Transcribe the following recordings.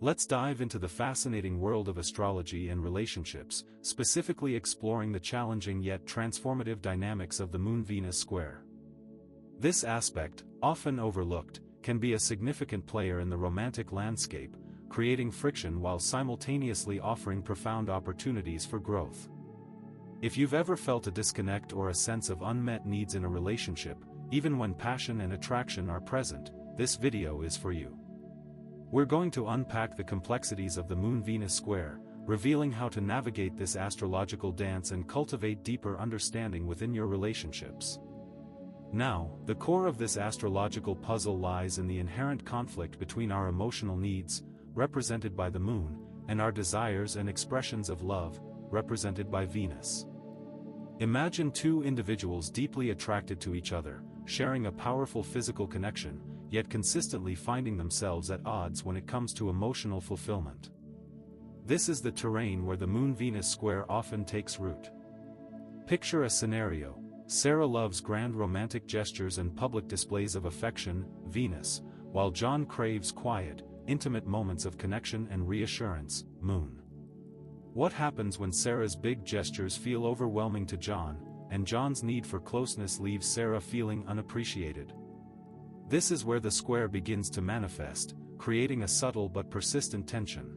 Let's dive into the fascinating world of astrology and relationships, specifically exploring the challenging yet transformative dynamics of the Moon-Venus square. This aspect, often overlooked, can be a significant player in the romantic landscape, creating friction while simultaneously offering profound opportunities for growth. If you've ever felt a disconnect or a sense of unmet needs in a relationship, even when passion and attraction are present, this video is for you. We're going to unpack the complexities of the Moon-Venus square, revealing how to navigate this astrological dance and cultivate deeper understanding within your relationships. Now, the core of this astrological puzzle lies in the inherent conflict between our emotional needs, represented by the Moon, and our desires and expressions of love, represented by Venus. Imagine two individuals deeply attracted to each other, sharing a powerful physical connection, yet consistently finding themselves at odds when it comes to emotional fulfillment. This is the terrain where the Moon-Venus square often takes root. Picture a scenario. Sarah loves grand romantic gestures and public displays of affection, Venus, while John craves quiet, intimate moments of connection and reassurance, Moon. What happens when Sarah's big gestures feel overwhelming to John, and John's need for closeness leaves Sarah feeling unappreciated? This is where the square begins to manifest, creating a subtle but persistent tension.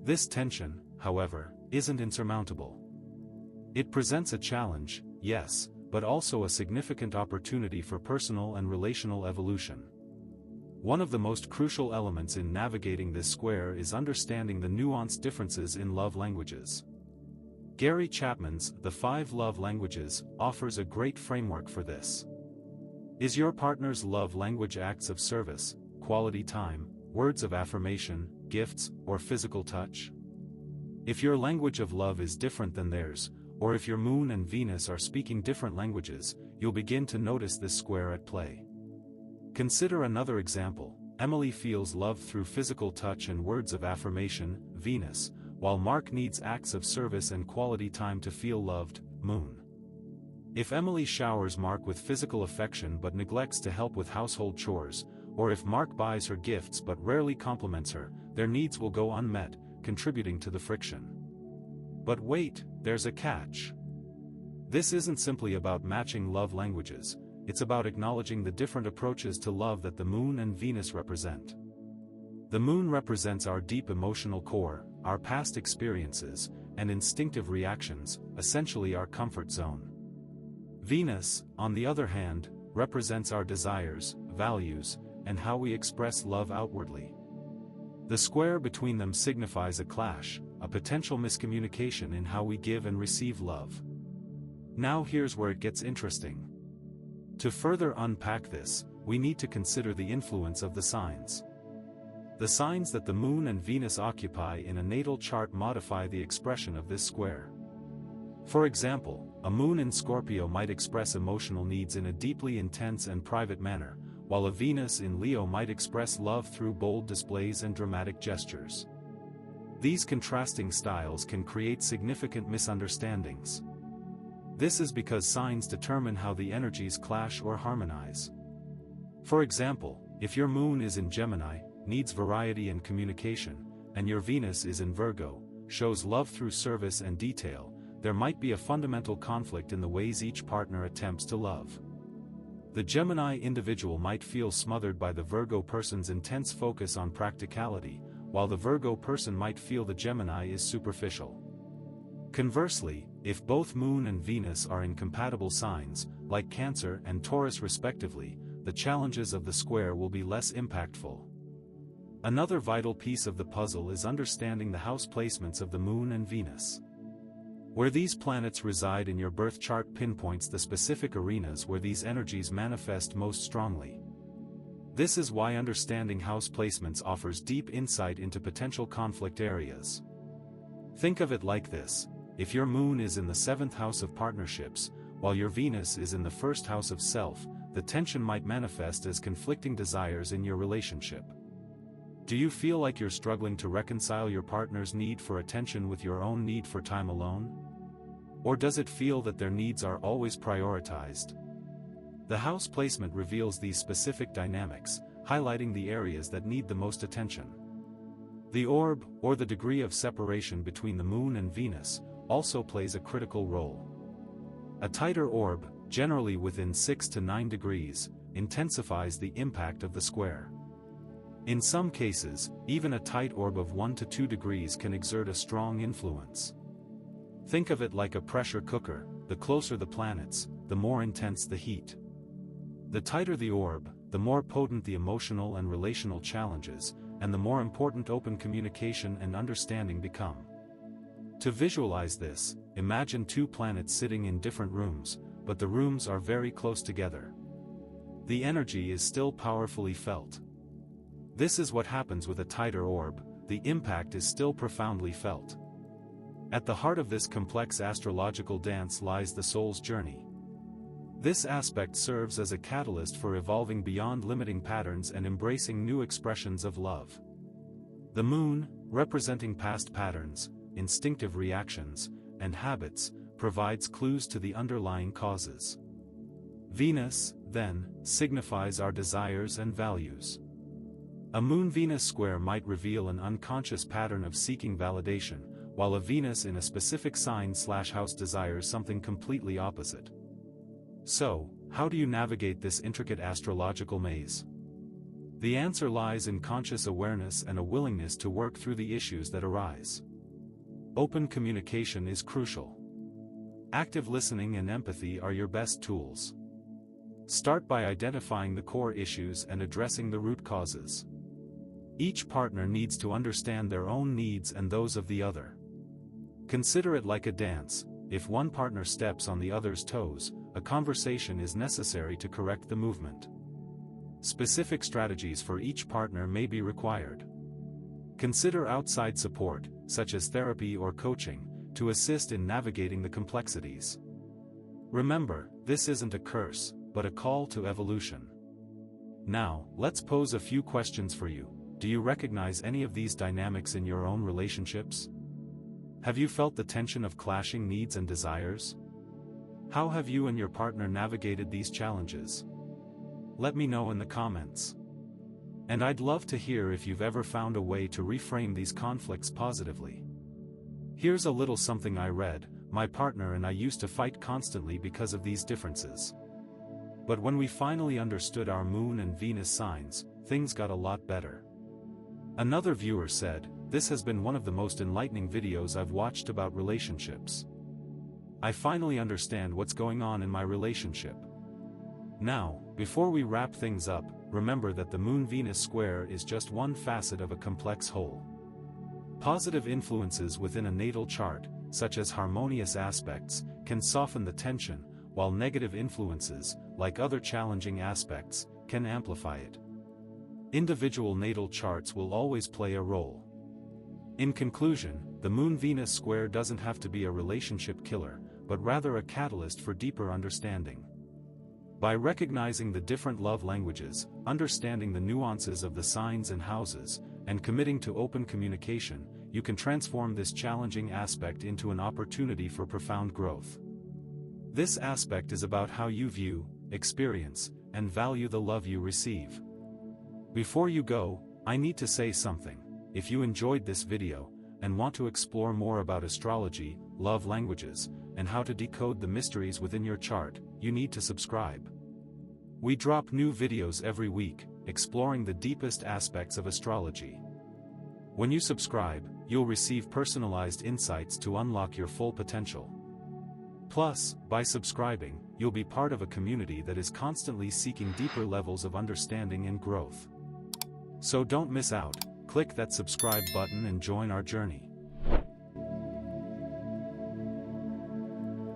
This tension, however, isn't insurmountable. It presents a challenge, yes, but also a significant opportunity for personal and relational evolution. One of the most crucial elements in navigating this square is understanding the nuanced differences in love languages. Gary Chapman's The 5 Love Languages offers a great framework for this. Is your partner's love language acts of service, quality time, words of affirmation, gifts, or physical touch? If your language of love is different than theirs, or if your Moon and Venus are speaking different languages, you'll begin to notice this square at play. Consider another example. Emily feels love through physical touch and words of affirmation, Venus, while Mark needs acts of service and quality time to feel loved, Moon. If Emily showers Mark with physical affection but neglects to help with household chores, or if Mark buys her gifts but rarely compliments her, their needs will go unmet, contributing to the friction. But wait, there's a catch. This isn't simply about matching love languages, it's about acknowledging the different approaches to love that the Moon and Venus represent. The Moon represents our deep emotional core, our past experiences, and instinctive reactions, essentially our comfort zone. Venus, on the other hand, represents our desires, values, and how we express love outwardly. The square between them signifies a clash, a potential miscommunication in how we give and receive love. Now here's where it gets interesting. To further unpack this, we need to consider the influence of the signs. The signs that the Moon and Venus occupy in a natal chart modify the expression of this square. For example, a Moon in Scorpio might express emotional needs in a deeply intense and private manner, while a Venus in Leo might express love through bold displays and dramatic gestures. These contrasting styles can create significant misunderstandings. This is because signs determine how the energies clash or harmonize. For example, if your Moon is in Gemini, needs variety and communication, and your Venus is in Virgo, shows love through service and detail, there might be a fundamental conflict in the ways each partner attempts to love. The Gemini individual might feel smothered by the Virgo person's intense focus on practicality, while the Virgo person might feel the Gemini is superficial. Conversely, if both Moon and Venus are in compatible signs, like Cancer and Taurus respectively, the challenges of the square will be less impactful. Another vital piece of the puzzle is understanding the house placements of the Moon and Venus. Where these planets reside in your birth chart pinpoints the specific arenas where these energies manifest most strongly. This is why understanding house placements offers deep insight into potential conflict areas. Think of it like this: if your Moon is in the 7th house of partnerships, while your Venus is in the 1st house of self, the tension might manifest as conflicting desires in your relationship. Do you feel like you're struggling to reconcile your partner's need for attention with your own need for time alone? Or does it feel that their needs are always prioritized? The house placement reveals these specific dynamics, highlighting the areas that need the most attention. The orb, or the degree of separation between the Moon and Venus, also plays a critical role. A tighter orb, generally within 6 to 9 degrees, intensifies the impact of the square. In some cases, even a tight orb of 1 to 2 degrees can exert a strong influence. Think of it like a pressure cooker: the closer the planets, the more intense the heat. The tighter the orb, the more potent the emotional and relational challenges, and the more important open communication and understanding become. To visualize this, imagine two planets sitting in different rooms, but the rooms are very close together. The energy is still powerfully felt. This is what happens with a tighter orb: the impact is still profoundly felt. At the heart of this complex astrological dance lies the soul's journey. This aspect serves as a catalyst for evolving beyond limiting patterns and embracing new expressions of love. The Moon, representing past patterns, instinctive reactions, and habits, provides clues to the underlying causes. Venus, then, signifies our desires and values. A Moon-Venus square might reveal an unconscious pattern of seeking validation, while a Venus in a specific sign/house desires something completely opposite. So, how do you navigate this intricate astrological maze? The answer lies in conscious awareness and a willingness to work through the issues that arise. Open communication is crucial. Active listening and empathy are your best tools. Start by identifying the core issues and addressing the root causes. Each partner needs to understand their own needs and those of the other. Consider it like a dance: if one partner steps on the other's toes, a conversation is necessary to correct the movement. Specific strategies for each partner may be required. Consider outside support, such as therapy or coaching, to assist in navigating the complexities. Remember, this isn't a curse, but a call to evolution. Now, let's pose a few questions for you. Do you recognize any of these dynamics in your own relationships? Have you felt the tension of clashing needs and desires? How have you and your partner navigated these challenges? Let me know in the comments. And I'd love to hear if you've ever found a way to reframe these conflicts positively. Here's a little something I read: my partner and I used to fight constantly because of these differences. But when we finally understood our Moon and Venus signs, things got a lot better. Another viewer said, "This has been one of the most enlightening videos I've watched about relationships. I finally understand what's going on in my relationship." Now, before we wrap things up, remember that the Moon-Venus square is just one facet of a complex whole. Positive influences within a natal chart, such as harmonious aspects, can soften the tension, while negative influences, like other challenging aspects, can amplify it. Individual natal charts will always play a role. In conclusion, the Moon-Venus square doesn't have to be a relationship killer, but rather a catalyst for deeper understanding. By recognizing the different love languages, understanding the nuances of the signs and houses, and committing to open communication, you can transform this challenging aspect into an opportunity for profound growth. This aspect is about how you view, experience, and value the love you receive. Before you go, I need to say something. If you enjoyed this video, and want to explore more about astrology, love languages, and how to decode the mysteries within your chart, you need to subscribe. We drop new videos every week, exploring the deepest aspects of astrology. When you subscribe, you'll receive personalized insights to unlock your full potential. Plus, by subscribing, you'll be part of a community that is constantly seeking deeper levels of understanding and growth. So don't miss out. Click that subscribe button and join our journey.